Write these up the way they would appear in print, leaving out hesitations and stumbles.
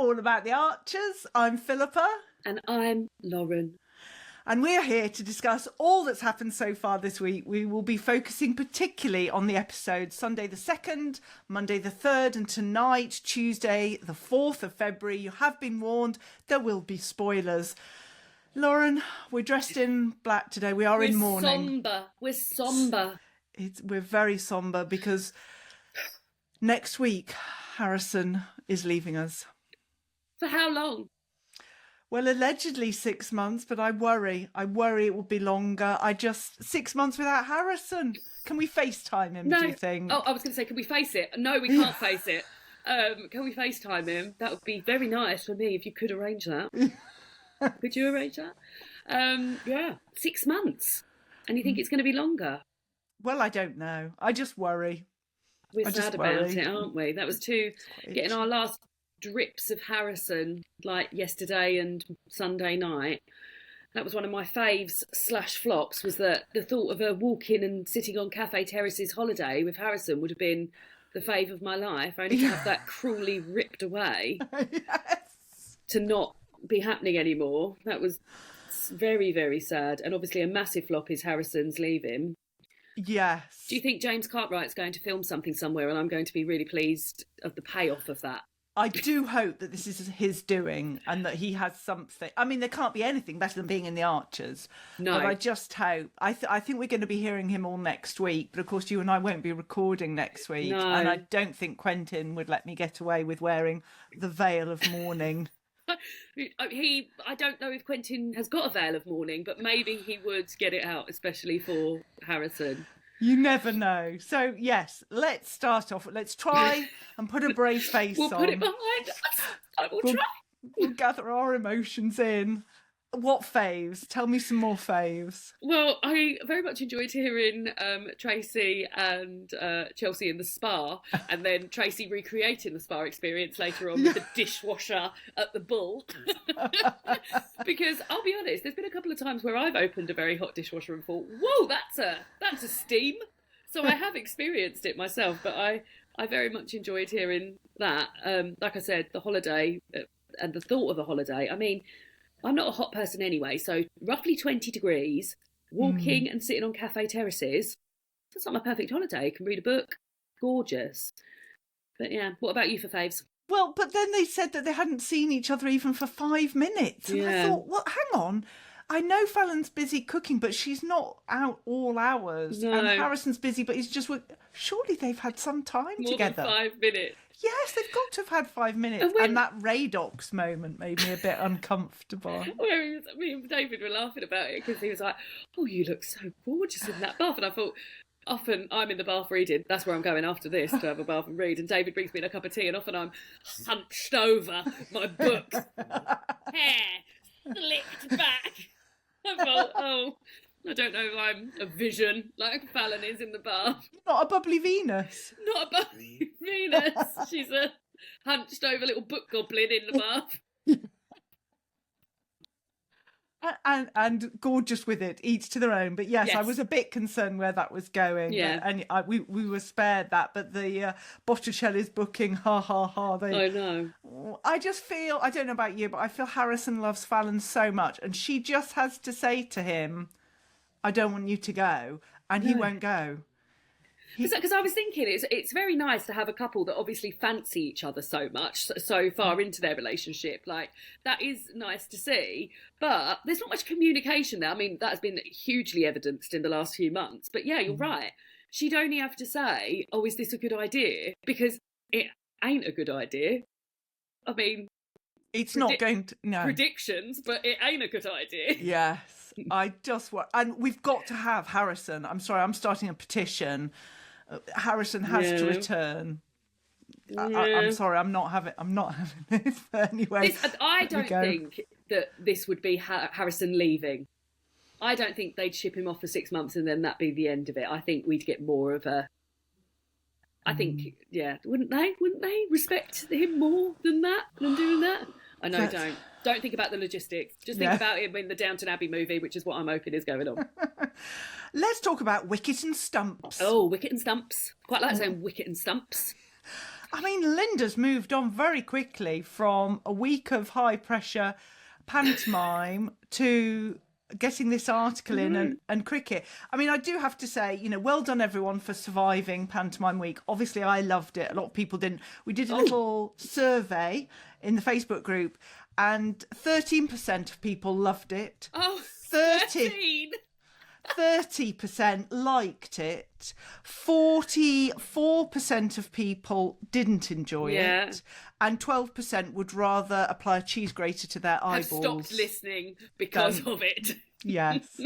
all about the Archers. I'm Philippa. And I'm Lauren. And we're here to discuss all that's happened so far this week. We will be focusing particularly on the episodes Sunday the 2nd, Monday the 3rd, and tonight, Tuesday the 4th of February. You have been warned, there will be spoilers. Lauren, we're dressed in black today. We're in mourning. We're somber. We're very somber because next week, Harrison is leaving us. For how long? Well, allegedly 6 months, but I worry it will be longer. 6 months without Harrison. Can we FaceTime him, do you think? Oh, I was going to say, can we face it? No, we can't face it. Can we FaceTime him? That would be very nice for me if you could arrange that. Could you arrange that? Yeah, 6 months. And you think it's going to be longer? Well, I don't know. I just worry. We're sad about it, aren't we? That was getting our last drips of Harrison like yesterday and Sunday night. That was one of my faves / flops, was that the thought of a walking and sitting on Cafe Terrace's holiday with Harrison would have been the fave of my life, only to have that cruelly ripped away. Yes. To not be happening anymore. That was very, very sad. And obviously a massive flop is Harrison's leaving. Yes. Do you think James Cartwright's going to film something somewhere and I'm going to be really pleased of the payoff of that? I do hope that this is his doing and that he has something. I mean, there can't be anything better than being in the Archers. No. But I just hope. I think we're going to be hearing him all next week. But of course, you and I won't be recording next week. No. And I don't think Quentin would let me get away with wearing the veil of mourning. I don't know if Quentin has got a veil of mourning, but maybe he would get it out, especially for Harrison. You never know. So, yes, let's start off. Let's try and put a brave face on. We'll put it behind us. I will try. We'll gather our emotions in. What faves? Tell me some more faves. Well, I very much enjoyed hearing Tracy and Chelsea in the spa, and then Tracy recreating the spa experience later on with the dishwasher at the Bull. Because I'll be honest, there's been a couple of times where I've opened a very hot dishwasher and thought, "Whoa, that's a steam." So I have experienced it myself, but I very much enjoyed hearing that. Like I said, the holiday and the thought of a holiday. I mean, I'm not a hot person anyway, so roughly 20 degrees, walking and sitting on Cafe Terraces, that's not my perfect holiday. I can read a book. Gorgeous. But yeah, what about you for faves? Well, but then they said that they hadn't seen each other even for 5 minutes. And I thought, well, hang on. I know Fallon's busy cooking, but she's not out all hours. No. And Harrison's busy, but he's just... Surely they've had some time together. More than 5 minutes. Yes, they've got to have had 5 minutes. And that Radox moment made me a bit uncomfortable. Where me and David were laughing about it because he was like, "Oh, you look so gorgeous in that bath." And I thought, often I'm in the bath reading. That's where I'm going after this, to have a bath and read. And David brings me in a cup of tea, and often I'm hunched over my book, hair slicked back. I thought, oh, I don't know if I'm a vision like Fallon is in the bath. Not a bubbly Venus. Not a bubbly Venus. She's a hunched over little book goblin in the bath. And gorgeous with it, each to their own. But yes, I was a bit concerned where that was going. Yeah. And we were spared that. But the Botticelli's booking, ha ha ha. I know. I just feel, I don't know about you, but I feel Harrison loves Fallon so much. And she just has to say to him, "I don't want you to go." And he won't go. Because I was thinking, it's very nice to have a couple that obviously fancy each other so much, so far into their relationship. Like, that is nice to see. But there's not much communication there. I mean, that has been hugely evidenced in the last few months. But yeah, you're right. She'd only have to say, "Oh, is this a good idea?" Because it ain't a good idea. I mean... It's not going to... No. Predictions, but it ain't a good idea. Yes. I just want... And we've got to have Harrison. I'm sorry, I'm starting a petition. Harrison has to return. Yeah. I'm sorry, I'm not having this. But anyway, I don't think that this would be Harrison leaving. I don't think they'd ship him off for 6 months and then that'd be the end of it. I think we'd get more of a... I think, yeah, wouldn't they? Wouldn't they respect him more than that, than doing that? I know, don't think about the logistics. Just think about him in the Downton Abbey movie, which is what I'm hoping is going on. Let's talk about Wicket and Stumps. Oh, Wicket and Stumps. Quite like saying Wicket and Stumps. I mean, Linda's moved on very quickly from a week of high pressure pantomime to getting this article in and cricket. I mean, I do have to say, well done everyone for surviving pantomime week. Obviously, I loved it. A lot of people didn't. We did a little survey in the Facebook group, and 13% of people loved it. Oh, 13! 30% liked it. 44% of people didn't enjoy it. And 12% would rather apply a cheese grater to their eyeballs. Have stopped listening because of it. Yes.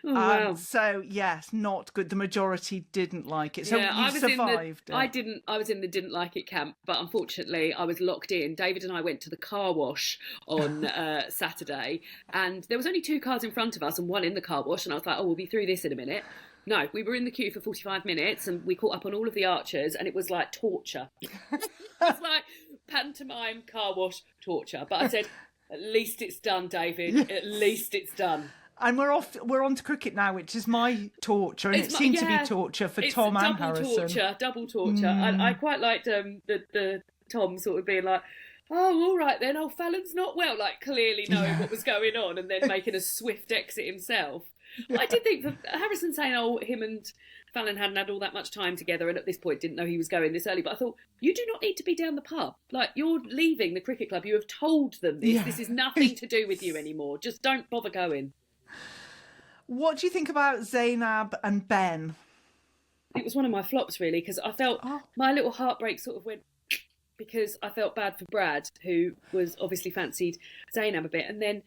Wow. So, yes, not good. The majority didn't like it. So you survived it. I was in the didn't like it camp, but unfortunately I was locked in. David and I went to the car wash on Saturday, and there was only 2 cars in front of us and one in the car wash, and I was like, we'll be through this in a minute. No, we were in the queue for 45 minutes and we caught up on all of the archers, and it was like torture. It was like pantomime, car wash, torture. But I said, at least it's done, David. Yes. At least it's done. And we're on to cricket now, which is my torture, and it seemed to be torture for Tom and Harrison. Double torture. I quite liked the Tom sort of being like, oh, all right then, Fallon's not well, like clearly knowing what was going on, and then making a swift exit himself. I did think for Harrison saying, him and Fallon hadn't had all that much time together and at this point didn't know he was going this early, but I thought, you do not need to be down the pub. Like, you're leaving the cricket club. You have told them this. Yeah. This is nothing to do with you anymore. Just don't bother going. What do you think about Zainab and Ben? It was one of my flops, really, because I felt my little heartbreak sort of went because I felt bad for Brad, who was obviously fancied Zainab a bit, and then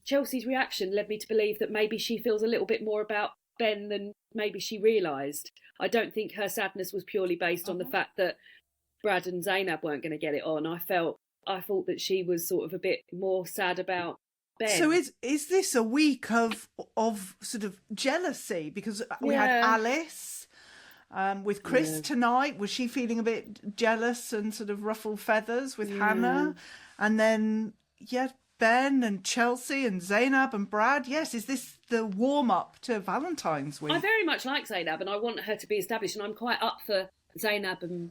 Chelsea's reaction led me to believe that maybe she feels a little bit more about Ben than maybe she realised. I don't think her sadness was purely based on the fact that Brad and Zainab weren't going to get it on. I thought that she was sort of a bit more sad about Ben. So is this a week of sort of jealousy? Because we had Alice with Chris tonight. Was she feeling a bit jealous and sort of ruffled feathers with Hannah? And then, Ben and Chelsea and Zainab and Brad. Yes, is this the warm-up to Valentine's week? I very much like Zainab and I want her to be established, and I'm quite up for Zainab and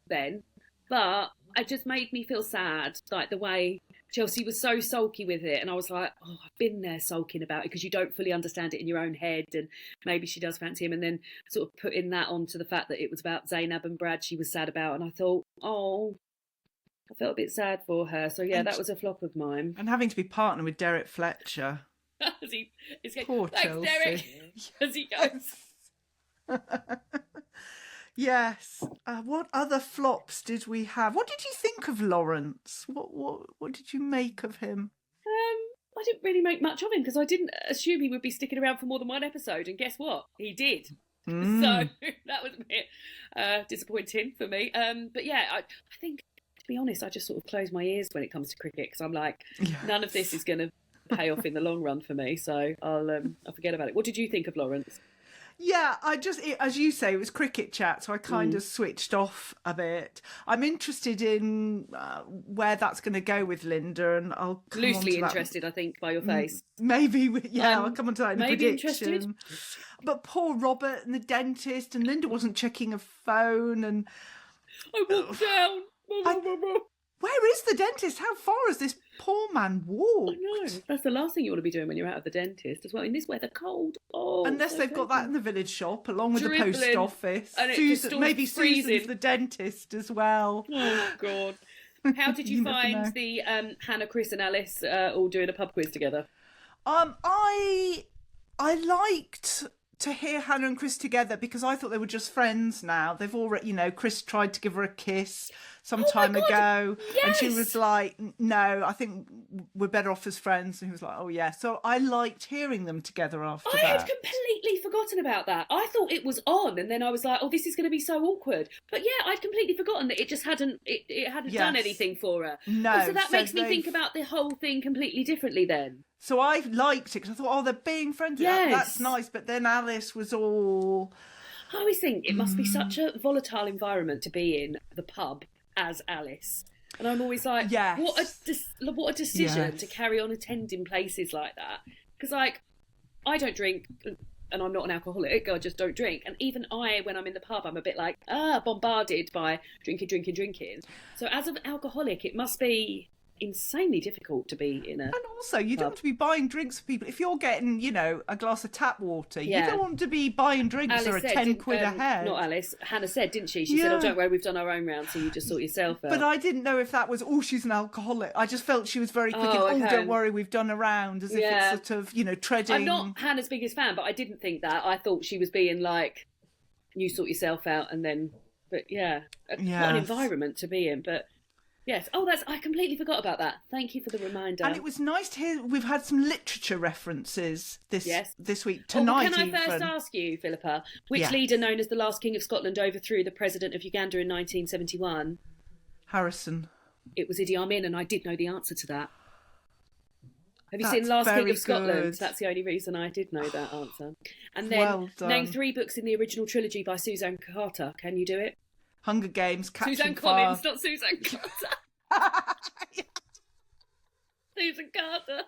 Ben, but it just made me feel sad, like the way Chelsea was so sulky with it, and I was like, I've been there sulking about it because you don't fully understand it in your own head, and maybe she does fancy him, and then sort of putting that onto the fact that it was about Zainab and Brad she was sad about, and I thought, I felt a bit sad for her. So, that was a flop of mine. And having to be partnered with Derek Fletcher. Poor Thanks, Chelsea. Derek, as he goes. Yes. What other flops did we have? What did you think of Lawrence? What did you make of him? I didn't really make much of him because I didn't assume he would be sticking around for more than one episode. And guess what? He did. So that was a bit disappointing for me. But I think, to be honest, I just sort of close my ears when it comes to cricket because I'm like, none of this is going to pay off in the long run for me. So I'll forget about it. What did you think of Lawrence? Yeah, as you say, it was cricket chat, so I kind of switched off a bit. I'm interested in where that's going to go with Linda, and I'll come loosely on to interested, I think, by your face. Maybe, I'll come on to that in the prediction. Interested. But poor Robert and the dentist, and Linda wasn't checking her phone, and I walked down. Where is the dentist? How far has this poor man walked? I know. That's the last thing you want to be doing when you're out of the dentist as well. In this weather, cold. Unless they've got that in the village shop, along with the post office. And Susan's the dentist as well. Oh, God. How did you find the Hannah, Chris and Alice all doing a pub quiz together? I liked to hear Hannah and Chris together because I thought they were just friends now. They've already, Chris tried to give her a kiss some time ago. Yes! And she was like, no, I think we're better off as friends. And he was like, oh, yeah. So I liked hearing them together after that. I had completely forgotten about that. I thought it was on, and then I was like, oh, this is going to be so awkward. But I'd completely forgotten that it just hadn't done anything for her. No. So that makes me think about the whole thing completely differently then. So I liked it because I thought, they're being friends. Yes. That's nice. But then Alice was all... I always think it must be such a volatile environment to be in, the pub, as Alice. And I'm always like, what a decision to carry on attending places like that. Because, I don't drink. and I'm not an alcoholic, I just don't drink. And even when I'm in the pub, I'm a bit like, bombarded by drinking. So as an alcoholic, it must be insanely difficult to be in a... And also, you don't want to be buying drinks for people. If you're getting, a glass of tap water, you don't want to be buying drinks Alice that are 10 quid a head. Not Alice, Hannah said, didn't she? She said, oh, don't worry, we've done our own round, so you just sort yourself out. But I didn't know if that was, she's an alcoholic. I just felt she was very quick don't worry, we've done a round, as if it's sort of, treading... I'm not Hannah's biggest fan, but I didn't think that. I thought she was being like, you sort yourself out and then... But what an environment to be in, but... Yes. Oh, I completely forgot about that. Thank you for the reminder. And it was nice to hear we've had some literature references this week, Well, tonight. can I first ask you, Philippa, which leader known as the last King of Scotland overthrew the president of Uganda in 1971? Harrison. It was Idi Amin, and I did know the answer to that. Have you seen Last King of Scotland? Good. That's the only reason I did know that answer. And then name 3 books in the original trilogy by Susan Carter. Can you do it? Hunger Games, Catching Suzanne Fire. Collins, not Susan Carter. Susan Carter.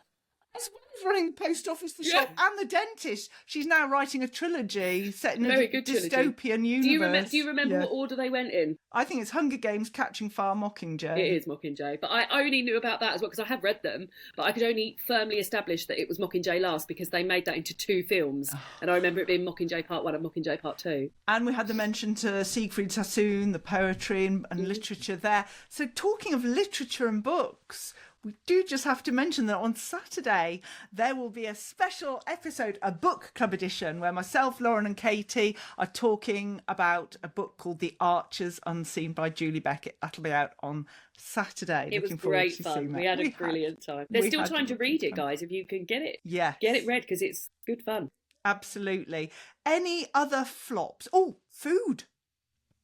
As well as running the post office, the shop, and the dentist, she's now writing a trilogy set in a dystopian universe. Do you remember what order they went in? I think it's Hunger Games, Catching Fire, Mockingjay. It is Mockingjay, but I only knew about that as well because I have read them, but I could only firmly establish that it was Mockingjay last because they made that into 2 films, and I remember it being Mockingjay Part 1 and Mockingjay Part 2. And we had the mention to Siegfried Sassoon, the poetry and literature there. So talking of literature and books... We do just have to mention that on Saturday there will be a special episode, a book club edition, where myself, Lauren and Katie are talking about a book called The Archers Unseen by Julie Beckett. That'll be out on Saturday. It was great fun. We had a brilliant time. There's still time to read it, guys, if you can get it. Yeah. Get it read because it's good fun. Absolutely. Any other flops? Oh, food.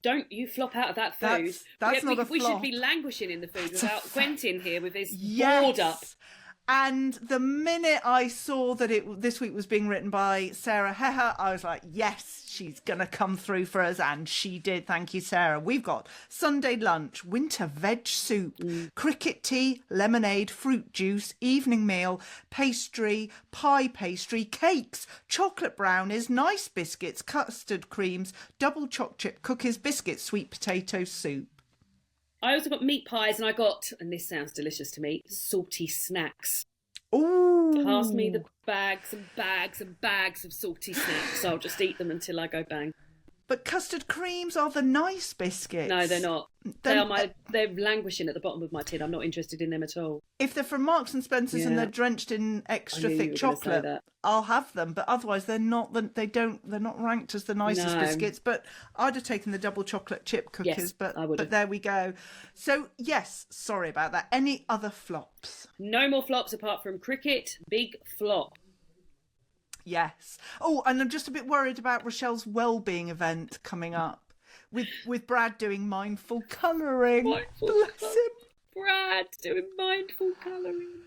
Don't you flop out of that food. That's not a flop. We should be languishing in the food without Quentin here with his board up. And the minute I saw that this week was being written by Sarah Heher, I was like, yes, she's going to come through for us. And she did. Thank you, Sarah. We've got Sunday lunch, winter veg soup, cricket tea, lemonade, fruit juice, evening meal, pastry, pie pastry, cakes, chocolate brownies, nice biscuits, custard creams, double choc chip cookies, biscuits, sweet potato soup. I also got meat pies and I got, and this sounds delicious to me, salty snacks. Ooh. Pass me the bags and bags and bags of salty snacks. I'll just eat them until I go bang. But custard creams are the nice biscuits. No, they're not. They're languishing at the bottom of my tin. I'm not interested in them at all. If they're from Marks and Spencer's and they're drenched in extra thick chocolate, I'll have them. But otherwise, they're not. They're not ranked as the nicest biscuits. But I'd have taken the double chocolate chip cookies. Yes, but I would have. But there we go. So yes, sorry about that. Any other flops? No more flops apart from cricket. Big flop. Yes. Oh, and I'm just a bit worried about Rochelle's wellbeing event coming up with Brad doing mindful colouring. Bless him. Brad doing mindful colouring.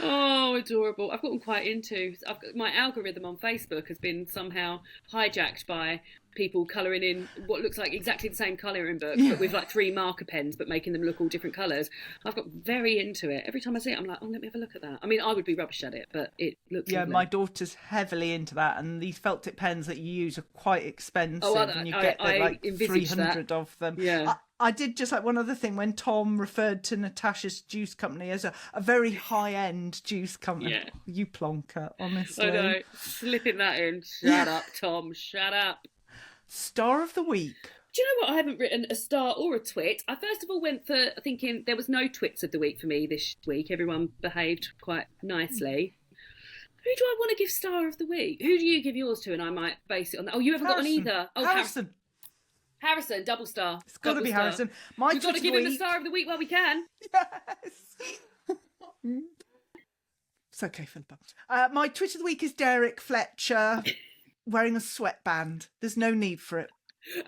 Oh, adorable. I've gotten quite into... my algorithm on Facebook has been somehow hijacked by people colouring in what looks like exactly the same colouring book, but with like 3 marker pens, but making them look all different colours. I've got very into it. Every time I see it, I'm like, oh, let me have a look at that. I mean, I would be rubbish at it, but it looks lovely. My daughter's heavily into that, and these felt tip pens that you use are quite expensive, and you get like 300 of them. Yeah. I did just like one other thing when Tom referred to Natasha's juice company as a very high-end juice company. Yeah. You plonker, honestly. I know. Slipping that in. Shut up, Tom. Shut up. Star of the week. Do you know what? I haven't written a star or a twit. I first of all went for thinking there was no twits of the week for me this week. Everyone behaved quite nicely. Who do I want to give star of the week? Who do you give yours to? And I might base it on that. Oh, you haven't got one either. Oh, Harrison. Harrison, double star. It's got to be Harrison. We've got to give him the star of the week while we can. Yes. It's okay, Philippa. My tweet of the week is Derek Fletcher wearing a sweatband. There's no need for it.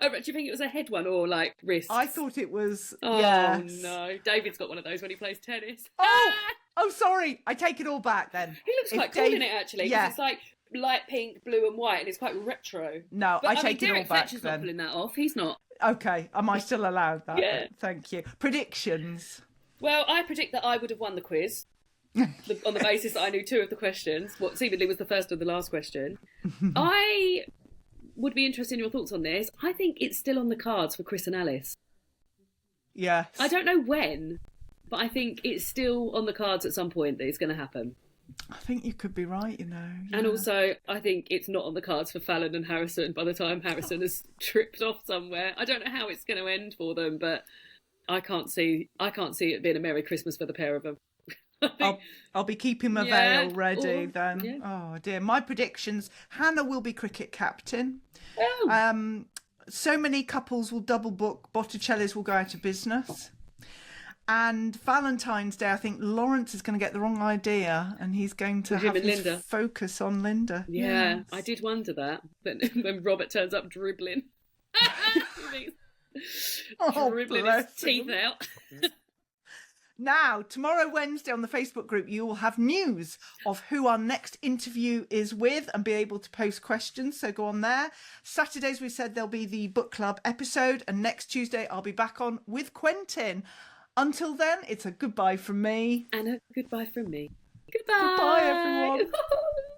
Oh, do you think it was a head one or like wrist? I thought it was. Oh, yes. No. David's got one of those when he plays tennis. Oh, sorry. I take it all back then. He looks quite cool in it, actually. Yeah. It's like light pink, blue and white, and it's quite retro. No, I take it all back. Derek Fletcher's then. not pulling that off. He's not. Okay. Am I still allowed that? Yeah. Thank you. Predictions. Well, I predict that I would have won the quiz. on the basis that I knew 2 of the questions, what seemingly was the first of the last question. I would be interested in your thoughts on this. I think it's still on the cards for Chris and Alice. Yes. I don't know when, but I think it's still on the cards at some point that it's going to happen. I think you could be right, you know. Yeah. And also, I think it's not on the cards for Fallon and Harrison by the time Harrison has tripped off somewhere. I don't know how it's going to end for them, but I can't see it being a Merry Christmas for the pair of them. I'll be keeping my veil ready then. Yeah. Oh dear. My predictions: Hannah will be cricket captain. Oh. So many couples will double book. Botticelli's will go out of business. And Valentine's Day, I think Lawrence is going to get the wrong idea, and he's going to have his focus on Linda. Yeah, yes. I did wonder that. But when Robert turns up dribbling, dribbling his teeth out. Now, tomorrow, Wednesday, on the Facebook group, you will have news of who our next interview is with and be able to post questions. So go on there. Saturdays, we said there'll be the book club episode. And next Tuesday, I'll be back on with Quentin. Until then, it's a goodbye from me. And a goodbye from me. Goodbye. Goodbye, everyone.